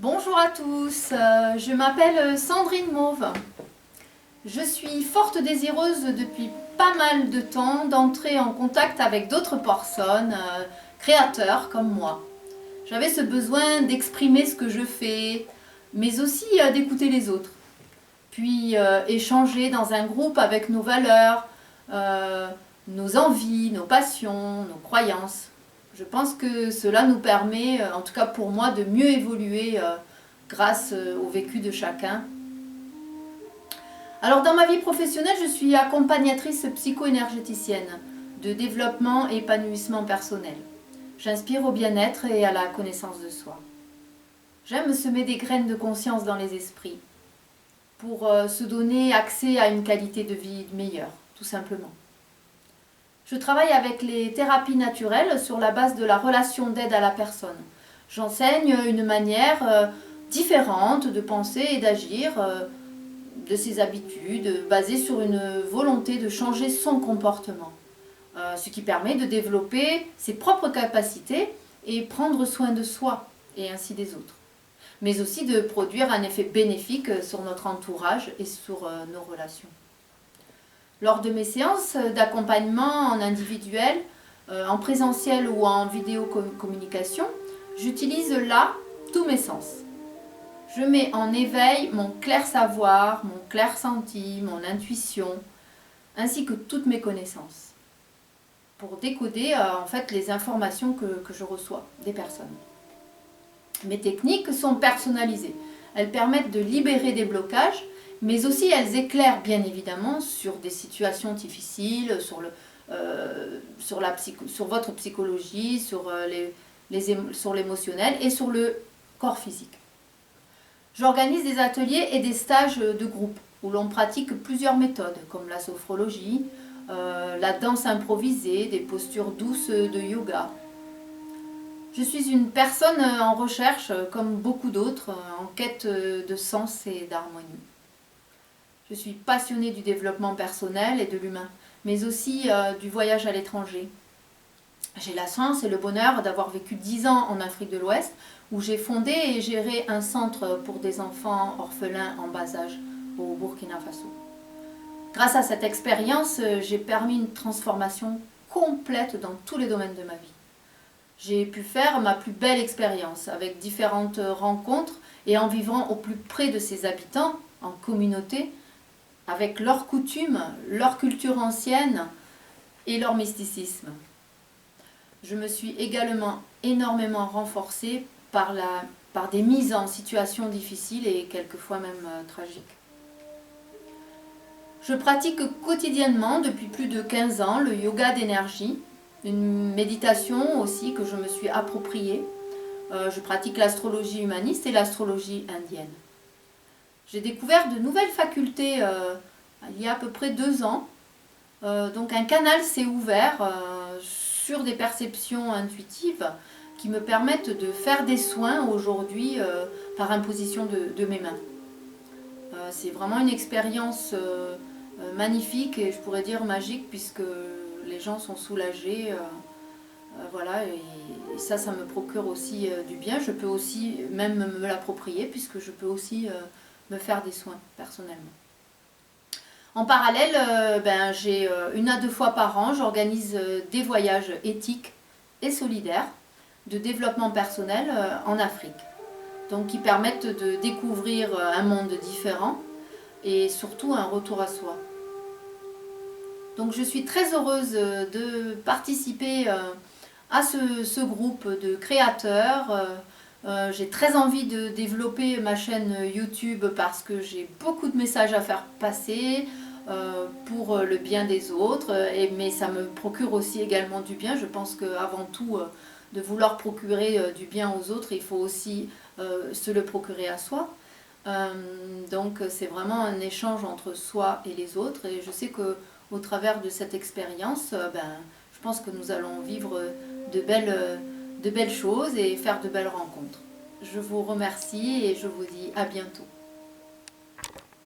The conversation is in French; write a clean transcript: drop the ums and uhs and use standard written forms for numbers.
Bonjour à tous, je m'appelle Sandrine Mauve. Je suis forte désireuse depuis pas mal de temps d'entrer en contact avec d'autres personnes, créateurs comme moi. J'avais ce besoin d'exprimer ce que je fais, mais aussi d'écouter les autres. Puis échanger dans un groupe avec nos valeurs, nos envies, nos passions, nos croyances. Je pense que cela nous permet, en tout cas pour moi, de mieux évoluer grâce au vécu de chacun. Alors dans ma vie professionnelle, je suis accompagnatrice psycho-énergéticienne de développement et épanouissement personnel. J'inspire au bien-être et à la connaissance de soi. J'aime semer des graines de conscience dans les esprits pour se donner accès à une qualité de vie meilleure, tout simplement. Je travaille avec les thérapies naturelles sur la base de la relation d'aide à la personne. J'enseigne une manière différente de penser et d'agir, de ses habitudes, basée sur une volonté de changer son comportement. Ce qui permet de développer ses propres capacités et prendre soin de soi et ainsi des autres. Mais aussi de produire un effet bénéfique sur notre entourage et sur nos relations. Lors de mes séances d'accompagnement en individuel, en présentiel ou en vidéocommunication, j'utilise là tous mes sens. Je mets en éveil mon clair savoir, mon clair senti, mon intuition, ainsi que toutes mes connaissances, pour décoder en fait les informations que je reçois des personnes. Mes techniques sont personnalisées. Elles permettent de libérer des blocages, mais aussi elles éclairent bien évidemment sur des situations difficiles, sur votre psychologie, sur l'émotionnel et sur le corps physique. J'organise des ateliers et des stages de groupe où l'on pratique plusieurs méthodes comme la sophrologie, la danse improvisée, des postures douces de yoga. Je suis une personne en recherche, comme beaucoup d'autres, en quête de sens et d'harmonie. Je suis passionnée du développement personnel et de l'humain, mais aussi du voyage à l'étranger. J'ai la chance et le bonheur d'avoir vécu 10 ans en Afrique de l'Ouest, où j'ai fondé et géré un centre pour des enfants orphelins en bas âge au Burkina Faso. Grâce à cette expérience, j'ai permis une transformation complète dans tous les domaines de ma vie. J'ai pu faire ma plus belle expérience avec différentes rencontres et en vivant au plus près de ses habitants, en communauté, avec leurs coutumes, leur culture ancienne et leur mysticisme. Je me suis également énormément renforcée par des mises en situation difficiles et quelquefois même tragiques. Je pratique quotidiennement depuis plus de 15 ans le yoga d'énergie, une méditation aussi que je me suis appropriée. Je pratique l'astrologie humaniste et l'astrologie indienne. J'ai découvert de nouvelles facultés il y a à peu près 2 ans. Donc un canal s'est ouvert sur des perceptions intuitives qui me permettent de faire des soins aujourd'hui par imposition de mes mains. C'est vraiment une expérience magnifique et je pourrais dire magique puisque les gens sont soulagés. Voilà, et ça me procure aussi du bien. Je peux aussi même me l'approprier puisque je peux aussi me faire des soins personnellement. En parallèle, j'ai 1 à 2 fois par an, j'organise des voyages éthiques et solidaires de développement personnel en Afrique. Donc qui permettent de découvrir un monde différent et surtout un retour à soi. Donc je suis très heureuse de participer à ce groupe de créateurs. J'ai très envie de développer ma chaîne YouTube parce que j'ai beaucoup de messages à faire passer pour le bien des autres, mais ça me procure aussi également du bien. Je pense qu'avant tout, de vouloir procurer du bien aux autres, il faut aussi se le procurer à soi. Donc c'est vraiment un échange entre soi et les autres, et je sais qu'au travers de cette expérience, je pense que nous allons vivre de belles choses et faire de belles rencontres. Je vous remercie et je vous dis à bientôt.